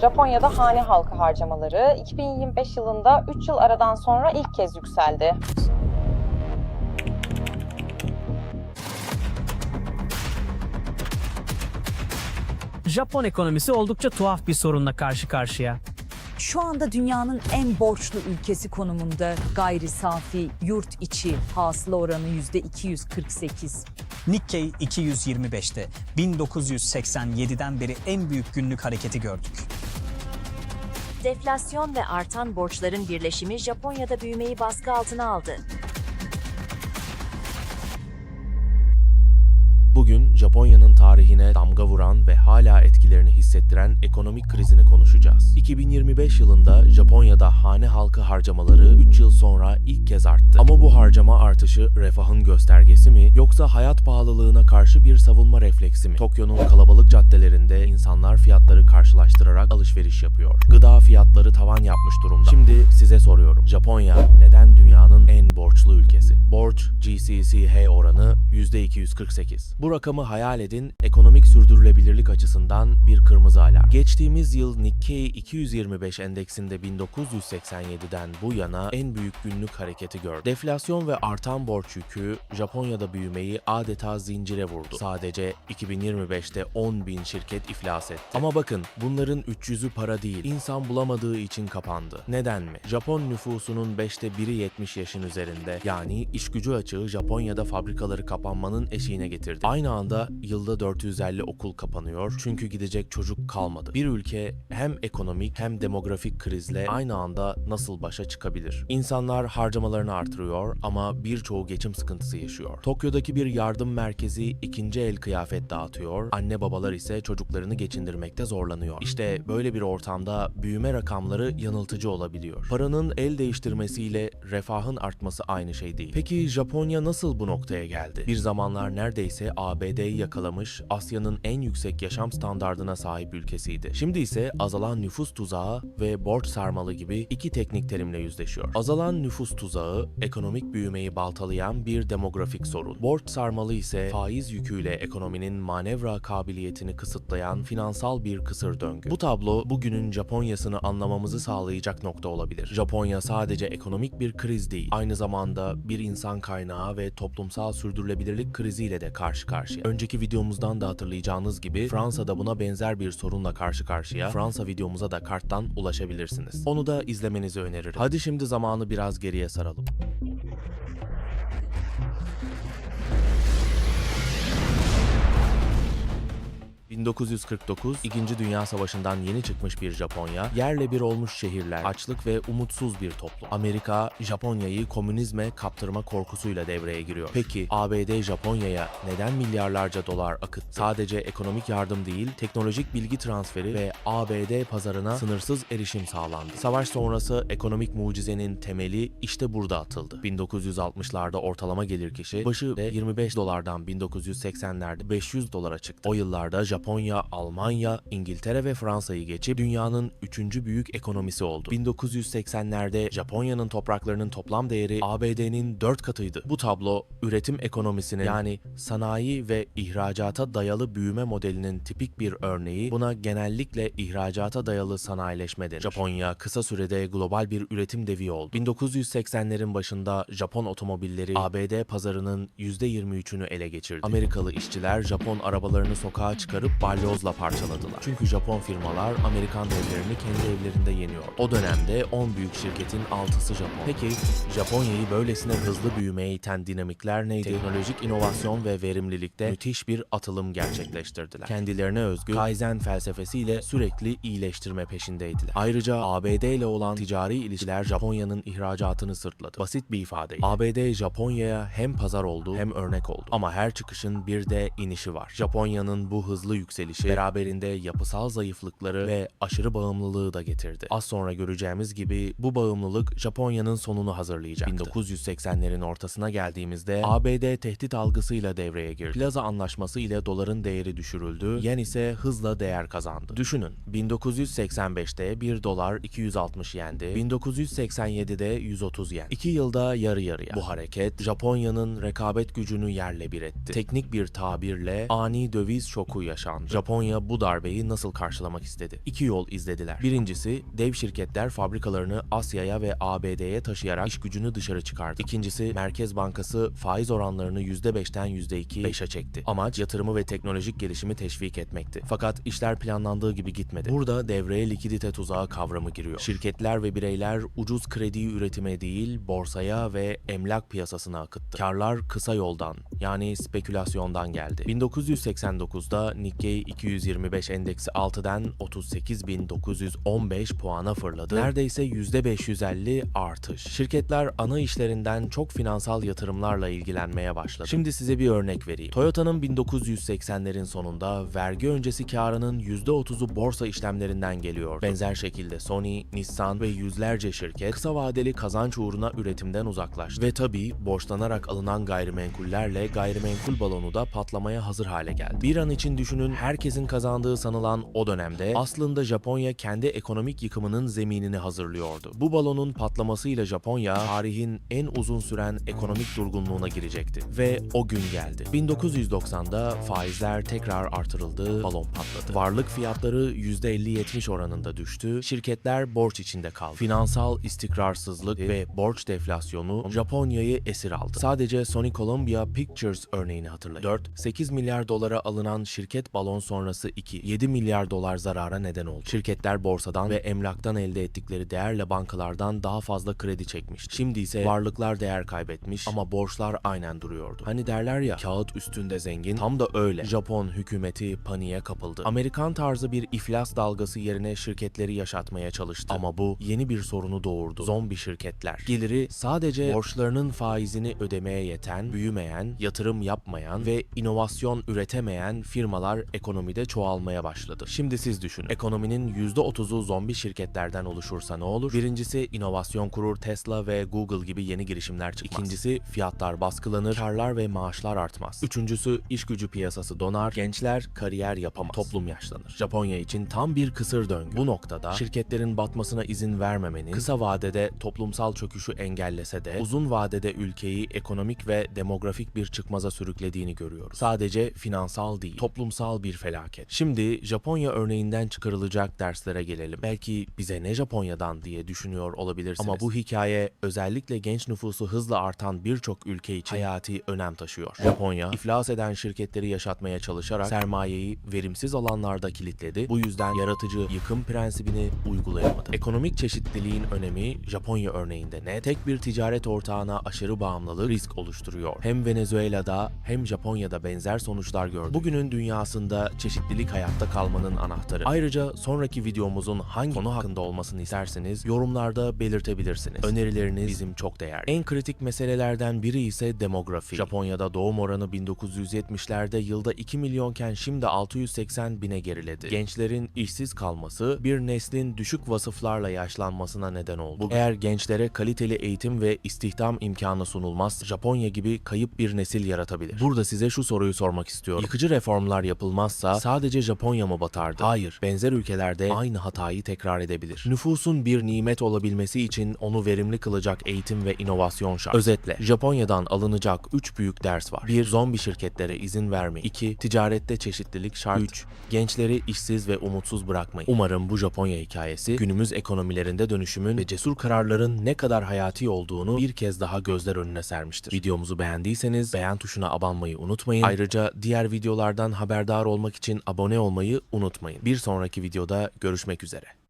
Japonya'da hane halkı harcamaları 2025 yılında 3 yıl aradan sonra ilk kez yükseldi. Japon ekonomisi oldukça tuhaf bir sorunla karşı karşıya. Şu anda dünyanın en borçlu ülkesi konumunda. Gayri safi yurt içi hasıla oranı %248. Nikkei 225'te 1987'den beri en büyük günlük hareketi gördük. Deflasyon ve artan borçların birleşimi Japonya'da büyümeyi baskı altına aldı. Bugün Japonya'nın tarihine damga vuran ve hala etkilerini hissettiren ekonomik krizini konuşacağız. 2025 yılında Japonya'da hane halkı harcamaları 3 yıl sonra ilk kez arttı. Ama bu harcama artışı refahın göstergesi mi yoksa hayat pahalılığına karşı bir savunma refleksi mi? Tokyo'nun kalabalık caddelerinde insanlar fiyatları karşılaştırarak alışveriş yapıyor. Gıda fiyatları tavan yapmış durumda. Şimdi size soruyorum. Japonya neden dünyanın en borçlu ülkesi? Borç GCCH oranı %248. Bu rakamı hayal edin, ekonomik sürdürülebilirlik açısından bir kırmızı alarm. Geçtiğimiz yıl Nikkei 225 endeksinde 1987'den bu yana en büyük günlük hareketi gördü. Deflasyon ve artan borç yükü Japonya'da büyümeyi adeta zincire vurdu. Sadece 2025'te 10.000 şirket iflas etti. Ama bakın, bunların 300'ü para değil, insan bulamadığı için kapandı. Neden mi? Japon nüfusunun 5'te 1'i 70 yaşın üzerinde, yani işgücü açığı Japonya'da fabrikaları kapanmanın eşiğine getirdi. Aynı anda yılda 450 okul kapanıyor çünkü gidecek çocuk kalmadı. Bir ülke hem ekonomik hem demografik krizle aynı anda nasıl başa çıkabilir? İnsanlar harcamalarını artırıyor ama birçoğu geçim sıkıntısı yaşıyor. Tokyo'daki bir yardım merkezi ikinci el kıyafet dağıtıyor, anne babalar ise çocuklarını geçindirmekte zorlanıyor. İşte böyle bir ortamda büyüme rakamları yanıltıcı olabiliyor. Paranın el değiştirmesiyle refahın artması aynı şey değil. Peki Japonya nasıl bu noktaya geldi? Bir zamanlar neredeyse ABD'yi yakalamış, Asya'nın en yüksek yaşam standardına sahip ülkesiydi. Şimdi ise azalan nüfus tuzağı ve borç sarmalı gibi iki teknik terimle yüzleşiyor. Azalan nüfus tuzağı, ekonomik büyümeyi baltalayan bir demografik sorun. Borç sarmalı ise faiz yüküyle ekonominin manevra kabiliyetini kısıtlayan finansal bir kısır döngü. Bu tablo bugünün Japonya'sını anlamamızı sağlayacak nokta olabilir. Japonya sadece ekonomik bir kriz değil, aynı zamanda bir insan kaynağı ve toplumsal sürdürülebilirlik kriziyle de karşı karşıya. Önceki videomuzdan da hatırlayacağınız gibi Fransa'da buna benzer bir sorunla karşı karşıya. Fransa videomuza da karttan ulaşabilirsiniz. Onu da izlemenizi öneririm. Hadi şimdi zamanı biraz geriye saralım. 1949, İkinci Dünya Savaşı'ndan yeni çıkmış bir Japonya, yerle bir olmuş şehirler, açlık ve umutsuz bir toplum. Amerika, Japonya'yı komünizme kaptırma korkusuyla devreye giriyor. Peki ABD Japonya'ya neden milyarlarca dolar akıttı? Sadece ekonomik yardım değil, teknolojik bilgi transferi ve ABD pazarına sınırsız erişim sağlandı. Savaş sonrası ekonomik mucizenin temeli işte burada atıldı. 1960'larda ortalama gelir kişi başı 25 dolardan 1980'lerde 500 dolara çıktı. O yıllarda Japonya, Almanya, İngiltere ve Fransa'yı geçip dünyanın 3. büyük ekonomisi oldu. 1980'lerde Japonya'nın topraklarının toplam değeri ABD'nin 4 katıydı. Bu tablo üretim ekonomisinin, yani sanayi ve ihracata dayalı büyüme modelinin tipik bir örneği. Buna genellikle ihracata dayalı sanayileşme denir. Japonya kısa sürede global bir üretim devi oldu. 1980'lerin başında Japon otomobilleri ABD pazarının %23'ünü ele geçirdi. Amerikalı işçiler Japon arabalarını sokağa çıkarıp balyozla parçaladılar. Çünkü Japon firmalar Amerikan devlerini kendi evlerinde yeniyor. O dönemde 10 büyük şirketin 6'sı Japon. Peki Japonya'yı böylesine hızlı büyümeye iten dinamikler neydi? Teknolojik inovasyon ve verimlilikte müthiş bir atılım gerçekleştirdiler. Kendilerine özgü Kaizen felsefesiyle sürekli iyileştirme peşindeydiler. Ayrıca ABD ile olan ticari ilişkiler Japonya'nın ihracatını sırtladı. Basit bir ifadeyle ABD Japonya'ya hem pazar oldu hem örnek oldu. Ama her çıkışın bir de inişi var. Japonya'nın bu hızlı yükselişi beraberinde yapısal zayıflıkları ve aşırı bağımlılığı da getirdi. Az sonra göreceğimiz gibi bu bağımlılık Japonya'nın sonunu hazırlayacaktı. 1980'lerin ortasına geldiğimizde ABD tehdit algısıyla devreye girdi. Plaza Anlaşması ile doların değeri düşürüldü, yen ise hızla değer kazandı. Düşünün, 1985'te 1 dolar 260 yendi, 1987'de 130 yen. 2 yılda yarı yarıya. Bu hareket Japonya'nın rekabet gücünü yerle bir etti. Teknik bir tabirle ani döviz şoku yaşandı. yaşandı. Japonya bu darbeyi nasıl karşılamak istedi? İki yol izlediler. Birincisi, dev şirketler fabrikalarını Asya'ya ve ABD'ye taşıyarak iş gücünü dışarı çıkardı. İkincisi, Merkez Bankası faiz oranlarını %5'ten %5'e çekti. Amaç yatırımı ve teknolojik gelişimi teşvik etmekti. Fakat işler planlandığı gibi gitmedi. Burada devreye likidite tuzağı kavramı giriyor. Şirketler ve bireyler ucuz krediyi üretime değil, borsaya ve emlak piyasasına akıttı. Karlar kısa yoldan, yani spekülasyondan geldi. 1989'da Nikkei 225 endeksi 6'dan 38.915 puana fırladı. Neredeyse %550 artış. Şirketler ana işlerinden çok finansal yatırımlarla ilgilenmeye başladı. Şimdi size bir örnek vereyim. Toyota'nın 1980'lerin sonunda vergi öncesi karının %30'u borsa işlemlerinden geliyor. Benzer şekilde Sony, Nissan ve yüzlerce şirket kısa vadeli kazanç uğruna üretimden uzaklaştı. Ve tabii borçlanarak alınan gayrimenkullerle gayrimenkul balonu da patlamaya hazır hale geldi. Bir an için düşünün, herkesin kazandığı sanılan o dönemde aslında Japonya kendi ekonomik yıkımının zeminini hazırlıyordu. Bu balonun patlamasıyla Japonya tarihin en uzun süren ekonomik durgunluğuna girecekti. Ve o gün geldi. 1990'da faizler tekrar artırıldı, balon patladı. Varlık fiyatları %50-70 oranında düştü, şirketler borç içinde kaldı. Finansal istikrarsızlık ve borç deflasyonu Japonya'yı esir aldı. Sadece Sony Columbia Pictures örneğini hatırlayın. 4-8 milyar dolara alınan şirket balon sonrası 2-7 milyar dolar zarara neden oldu. Şirketler borsadan ve emlaktan elde ettikleri değerle bankalardan daha fazla kredi çekmişti. Şimdi ise varlıklar değer kaybetmiş ama borçlar aynen duruyordu. Hani derler ya, kağıt üstünde zengin, tam da öyle. Japon hükümeti paniğe kapıldı. Amerikan tarzı bir iflas dalgası yerine şirketleri yaşatmaya çalıştı. Ama bu yeni bir sorunu doğurdu. Zombi şirketler. Geliri sadece borçlarının faizini ödemeye yeten, büyümeyen, yatırım yapmayan ve inovasyon üretemeyen firmalar ekonomide çoğalmaya başladı. Şimdi siz düşünün. Ekonominin %30'u zombi şirketlerden oluşursa ne olur? Birincisi, inovasyon kurur, Tesla ve Google gibi yeni girişimler çıkmaz. İkincisi, fiyatlar baskılanır, karlar ve maaşlar artmaz. Üçüncüsü, iş gücü piyasası donar, gençler kariyer yapamaz, toplum yaşlanır. Japonya için tam bir kısır döngü. Bu noktada şirketlerin batmasına izin vermemenin kısa vadede toplumsal çöküşü engellese de uzun vadede ülkeyi ekonomik ve demografik bir çıkmaza sürüklediğini görüyoruz. Sadece finansal değil, toplumsal bir felaket. Şimdi Japonya örneğinden çıkarılacak derslere gelelim. Belki bize ne Japonya'dan diye düşünüyor olabilirsiniz. Ama bu hikaye özellikle genç nüfusu hızla artan birçok ülke için hayati önem taşıyor. Japonya, iflas eden şirketleri yaşatmaya çalışarak sermayeyi verimsiz alanlarda kilitledi. Bu yüzden yaratıcı yıkım prensibini uygulayamadı. Ekonomik çeşitliliğin önemi Japonya örneğinde ne? Tek bir ticaret ortağına aşırı bağımlılık risk oluşturuyor. Hem Venezuela'da hem Japonya'da benzer sonuçlar gördük. Bugünün dünyasında çeşitlilik hayatta kalmanın anahtarı. Ayrıca sonraki videomuzun hangi konu hakkında olmasını isterseniz yorumlarda belirtebilirsiniz. Önerileriniz bizim çok değerli. En kritik meselelerden biri ise demografi. Japonya'da doğum oranı 1970'lerde yılda 2 milyonken şimdi 680 bine geriledi. Gençlerin işsiz kalması bir neslin düşük vasıflarla yaşlanmasına neden oldu. Eğer gençlere kaliteli eğitim ve istihdam imkanı sunulmaz, Japonya gibi kayıp bir nesil yaratabilir. Burada size şu soruyu sormak istiyorum. Yıkıcı reformlar yapılmazsa sadece Japonya mı batardı? Hayır, benzer ülkelerde aynı hatayı tekrar edebilir. Nüfusun bir nimet olabilmesi için onu verimli kılacak eğitim ve inovasyon şart. Özetle, Japonya'dan alınacak 3 büyük ders var. 1. Zombi şirketlere izin vermeyin. 2. Ticarette çeşitlilik şart. 3. Gençleri işsiz ve umutsuz bırakmayın. Umarım bu Japonya hikayesi günümüz ekonomilerinde dönüşümün ve cesur kararların ne kadar hayati olduğunu bir kez daha gözler önüne sermiştir. Videomuzu beğendiyseniz beğen tuşuna abanmayı unutmayın. Ayrıca diğer videolardan haberdar olmak için abone olmayı unutmayın. Bir sonraki videoda görüşmek üzere.